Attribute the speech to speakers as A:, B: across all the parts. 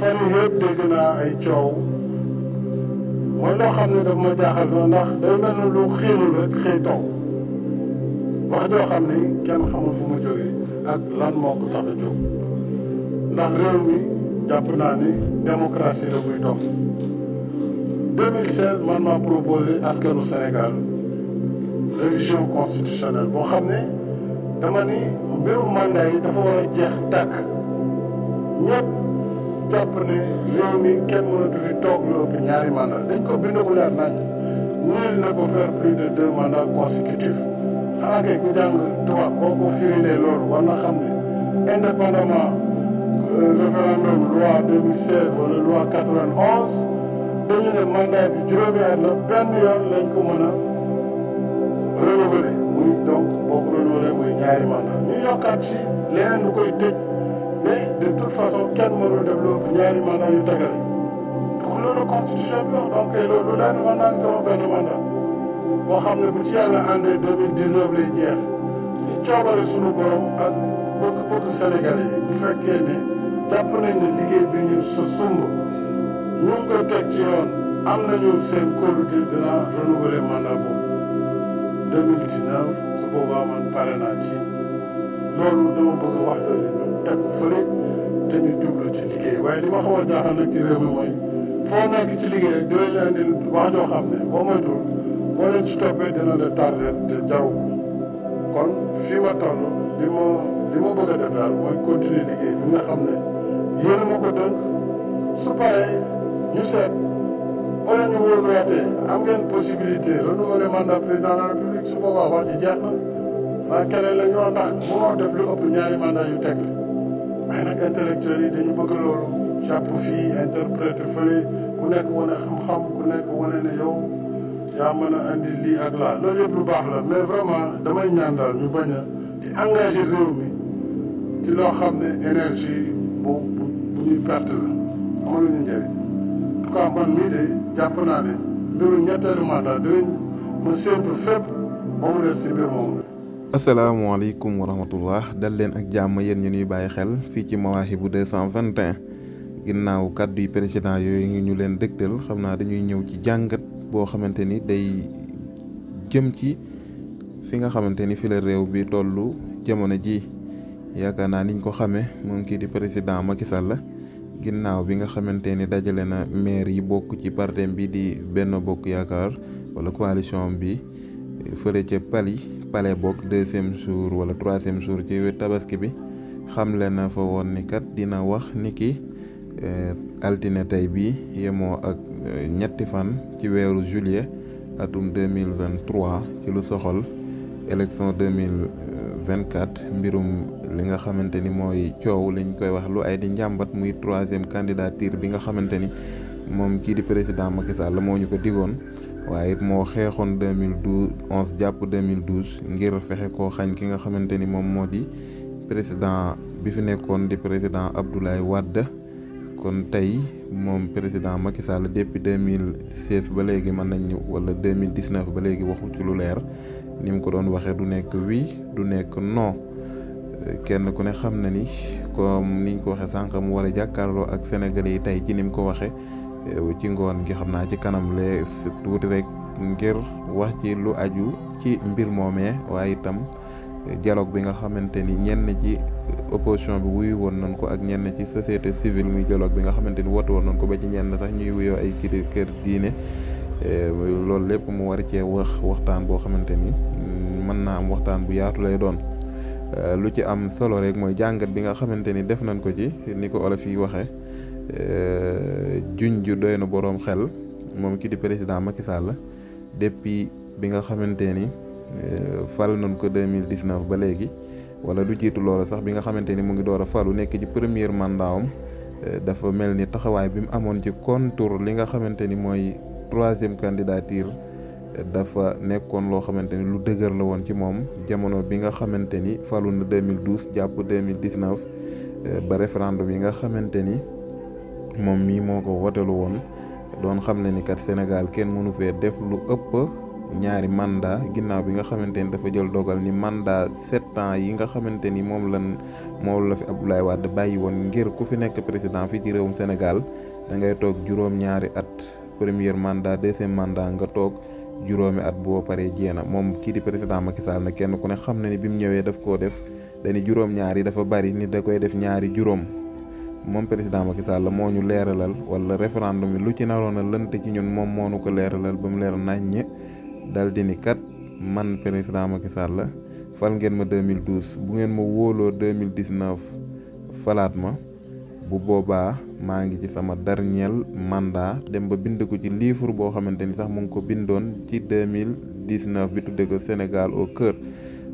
A: fan yii yëpp dégg naa ay coow mooy loo xam ne daf ma jaaxal sax ndax day mel ne lu xiinul rek xëy taw wax joo xam ne kenn xamul fu mu jógee ak lan moo ko tax a jóg ndax réew mi jàpp naa ni démocratie la buy dox 2016 man maa proposé askanu Sénégal révision constitutionnelle boo xam ne dama ni mbirum mandat yi dafa war a jeex tàkk ñëpp jàpp ne réew mi kenn mënatu fi toog lu ëpp ñaari mandat dañ ko bind mu leer nañ nul ne peut faire plus de 2 mandats consécutifs xanaa kay ku jàng tubaab boo ko firilee loolu war na xam ne indépendamment référendum loi 2016 wala loi 91 dañu ne mandat bi juróomi at la benn yoon lañ ko mën a renouveler muy donc boo ko renouveler muy ñaari mandat ñu yokkaat ci leneen lu koy tëj mais de toute façon kenn mënul def lu ëpp ñaari mandat yu tegale donc loolu constitution bi wax donc loolu daal man naa sama benn mandat boo xam ne bu ci yàlla àndee 2019 lay jeex ci coobare sunu borom ak bëgg Sénégalais yi bu fekkee ne jàpp nañ ne liggéey bi ñu sa sumb ñu ngi koy teg ci yoon am nañu seen kóolute dina renouveler mandat boobu 2019 su boobaa man pare naa ci loolu dama bëgg wax jooju ñu teg ko fële te ñu jublu ci liggéey waaye li ma xaw a jaaxal nag ci réew mi mooy foo nekk ci liggéey rek dinañ leen di wax joo xam ne boo moytuwul boo leen ci toppee dina la tardé te jaru kon fii ma toll li ma bëgg a def daal mooy continuer liggéey bi nga xam ne yéen a ma ko dënk su paree ñu seet wala ñu wóoluwaatee am ngeen possibilité renouveler mandat président de la république su boobaa wax ji jeex na waaye keneen la ñu wax ndax mënoo def lu ëpp ñaari mandat yu teg waaye nag intellectuels yi dañu bëgg loolu jàpp fii interpréter fële ku nekk wane xam-xam ku nekk wane ne yow yaa mën a andi lii ak laa loolu yëpp lu baax la mais vraiment damay ñaan daal ñu bañ a di engagé réew mi ci loo xam ne énergie bu ñuy perte la amaluñu njëriñ en tout cas man mii de jàpp naa ne mbiru ñetteelu mandat dinañ ma séntu fépp ba mu des si mbir moomu.
B: asalaamaaleykum wa rahmatullah dal leen ak jàmm yéen ñu ñuy bàyyi xel fii ci Mawahibou 221 ginnaaw kàddu yi président yooyu ngi ñu leen dëgtal xam naa dañuy ñëw ci jàngat boo xamante ni day jëm ci fi nga xamante ni fi la réew bi tollu jamono ji yaakaar naa niñ ko xamee moom kii di président Macky Sall ginnaaw bi nga xamante ni dajale na maire yi bokk ci partem bi di Benno Bokk Yaakaar wala coalition bi fële ca palais bokk 2e jour wala 3e jour ci tabaski bi xamle na fa woon ni kat dina wax ni ki altine tey bi yemoo ak ñetti fan ci weeru juillet atum 2023 ci lu soxal élection 2024 mbirum li nga xamante ni mooy coow liñ koy wax lu ay di njàmbat muy 3e candidature bi nga xamante ni moom kii di président Macky Sall moo ñu ko digoon waaye it moo xeexoon 2011 jàpp 2012 ngir fexe koo xañ ki nga xamante ni moom moo di président bi fi nekkoon di président Abdoulaye Wade kon tey moom président Macky Sall depuis 2016 ba léegi mën nañu wala 2019 ba léegi waxu ci lu leer ni mu ko doon waxee du nekk oui du nekk non kenn ku ne xam na ni comme niñ ko waxee sànq mu war a jàkkaarloo ak sénégalais yi tey ci ni mu ko waxee ci ngoon gi xam naa ci kanam lee tuuti rek ngir wax ci lu aju ci mbir moomee waaye itam dialogue bi nga xamante ni ñenn ci opposition bi wuyu woon nañ ko ak ñenn ci société civile muy dialogue bi nga xamante ni woote woon nañ ko ba ci ñenn sax ñuy wuyoo ay kër diine loolu lépp mu war cee waxtaan boo xamante ni mën naa am waxtaan bu yaatu lay doon lu ci am solo rek mooy jàngat bi nga xamante ni def nañ ko ci ni ko olof yi waxee juñ ju doy na boroom xel moom ki di président Macky Sall depuis bi nga xamante ni fal nañ ko 2019 ba léegi wala du jiitu loolu sax bi nga xamante ni mu ngi door a falu nekk ci premier mandatam dafa mel ni taxawaay bi mu amoon ci contour li nga xamante ni mooy 3e candidature dafa nekkoon loo xamante ni lu dëgër la woon ci moom jamono bi nga xamante ni falu na 2012 jàpp 2019 ba référendum yi nga xamante ni moom mii moo ko wotelu woon doon xam ne ni kat Sénégal kenn mënu fee def lu ëpp ñaari mandat ginnaaw bi nga xamante ni dafa jël dogal ni mandat 7 ans yi nga xamante ni moom la fi Abdoulaye Wade bàyyi woon ngir ku fi nekk président fii ci réewum Sénégal da ngay toog juróom-ñaari at premier mandat deuxième mandat nga toog juróomi at boo paree jéena moom kii di président Macky Sall na kenn ku ne xam na ni bi mu ñëwee daf koo def dañu juróom-ñaar yi dafa bari ni da koy def ñaari juróom moom président Macky Sall moo ñu leeralal wala référendum yi lu ci naroon a lënt ci ñun moom moo nu ko leeralal ba mu leer naññ dal di ni kat man président Macky Sall fal ngeen ma 2012 bu ngeen ma wóoloo 2019 falaat ma bu boobaa maa ngi ci sama dernier mandat dem ba bind ko ci livre boo xamante ni sax mu ngi ko bindoon ci 2019 bi tudde ko Sénégal au cœur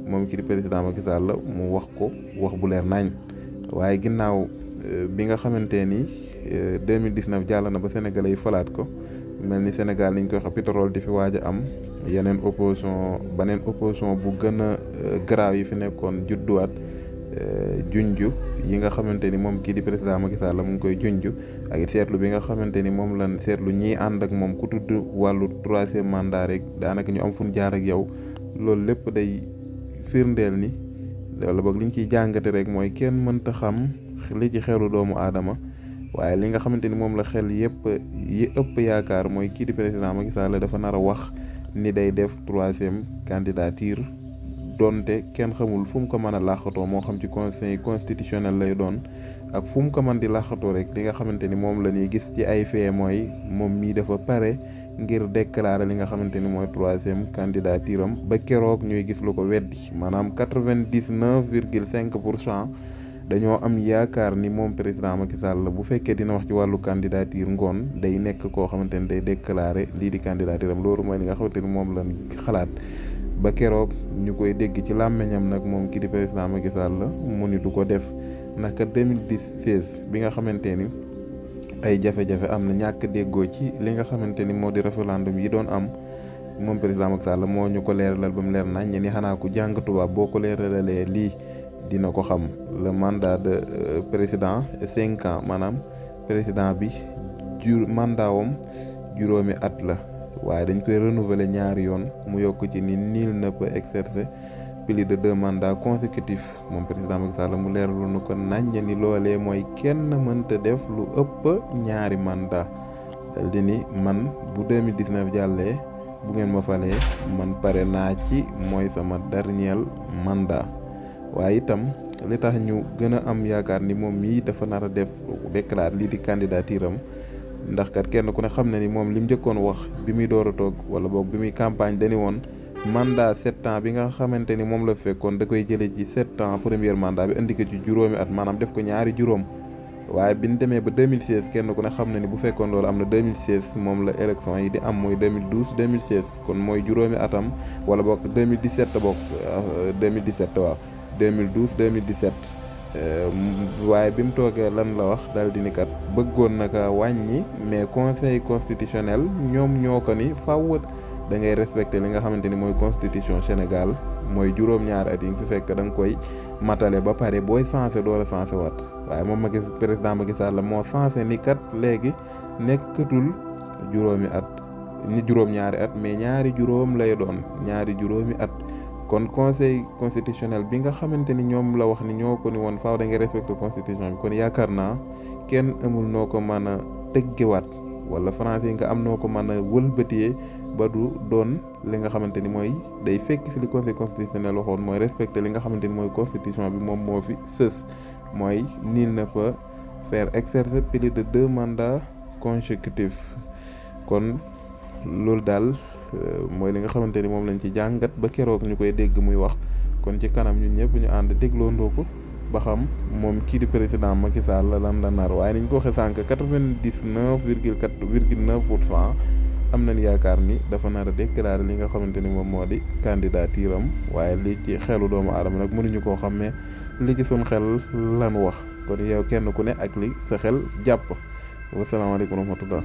B: moom ki di président Macky Sall mu wax ko wax bu leer nañ waaye ginnaaw bi nga xamante ni 2019 jàll na ba sénégalais yi falaat ko mel ni Sénégal liñ koy wax pétrole di fi waaj a am beneen opposition bu gën a garaaw yi fi nekkoon judduwaat junju yi nga xamante ni moom kii di président Macky Sall mu ngi koy junju ak seetlu bi nga xamante ni moom lan seetlu ñiy ànd ak moom ku tudd wàllu 3e mandat rek daanaka ñu am fu ñu jaar ak yow loolu lépp day firndeel ni wala boog liñ ciy jàngate rek mooy kenn mënta xam li ci xelu doomu aadama waaye li nga xamante ni moom la xel yi ëpp yaakaar mooy kii di président Macky Sall dafa nar a wax ni day def 3e candidature donte kenn xamul fu mu ko mën a làqatoo moo xam ci conseil constitutionnel lay doon ak fu mu ko mën di làqatoo rek li nga xamante ni moom la ñuy gis ci ay fee mooy moom mii dafa pare ngir déclarer li nga xamante ni mooy 3e candidature am ba keroog ñuy gis lu ko weddi maanaam 99,5% dañoo am yaakaar ni moom président Macky Sall bu fekkee dina wax ci wàllu candidature ngoon day nekk koo xamante ni day déclarer lii di candidature am loolu mooy li nga xamante ni moom lañ xalaat ba keroog ñu koy dégg ci làmmeñam nag moom kii di président Macky Sall mu ni du ko def naka 2016 bi nga xamante ni ay jafe-jafe am na ñàkk déggoo ci li nga xamante ni moo di référendum yi doon am moom président Macky Sall moo ñu ko leeralal ba mu leer nañ ni xanaa ku jàng tubaab boo ko leeralalee lii dina ko xam le mandat de président 5 ans maanaam président bi mandat wam juróomi at la waaye dañ koy renouveler ñaari yoon mu yokk ci ni nul ne peut exercer plus de 2 mandats consécutifs moom président Macky Sall mu leerlu nu ko naññ ni loolee mooy kenn mënta def lu ëpp ñaari mandat dal di ni man bu 2019 jàllee bu ngeen ma falee man pare naa ci mooy sama dernier mandat waaye itam li tax ñu gën a am yaakaar ni moom mii dafa nar a def déclarer lii di candidature am ndax kat kenn ku ne xam na ni moom li mu njëkkoon wax bi muy door a toog wala boog bi muy campagne dañu woon mandat 7 ans bi nga xamante ni moom la fekkoon da koy jëlee ci 7 ans premier mandat bi indi ko ci juróomi at maanaam def ko ñaari juróom waaye bi ñu demee ba 2016 kenn ku ne xam na ni bu fekkoon loolu am na 2016 moom la élection yi di am mooy 2012 2016 kon mooy juróomi atam wala boog 2017 boog 2017 waaw 2012 2017 waaye bi mu toogee lan la wax daal di ni kat bëggoon na ka wàññi mais conseil constitutionnel ñoom ñoo ko ni faaw da ngay respecter li nga xamante ni mooy constitution Sénégal mooy juróom-ñaari at yi nga fi fekk da nga koy matale ba pare booy sensé door a sensé waat waaye moom président Macky Sall moo sensé ni kat léegi nekkatul juróom-ñaari at mais ñaari juróom lay doon ñaari juróomi at. kon conseil constitutionnel bi nga xamante ni ñoom la wax ni ñoo ko ni woon faaw da nga respecté constitution bi kon yaakaar naa kenn amul noo ko mën a tëggewaat wala français nga am noo ko mën a wëlbatee ba du doon li nga xamante ni mooy day fekk si li conseil constitutionnel waxoon mooy respecté li nga xamante ni mooy constitution bi moom moo fi sës mooy nul ne peut faire exercer plus de 2 mandats consécutifs kon loolu daal mooy li nga xamante ni moom lañ ci jàngat ba keroog ñu koy dégg muy wax kon ci kanam ñun ñëpp ñu ànd dégloondoo ko ba xam moom kii di président Macky Sall lan la nar waaye niñ ko waxee sànq 99,4,9% am nañ yaakaar ni dafa nar a déclarer li nga xamante ni moom moo di candidature am waaye li ci xelu doomu aadama nag mënuñu koo xam ne li ci suñ xel lan wax kon yow kenn ku ne ak li sa xel jàpp wasalaamaaleykum wa rahmatullah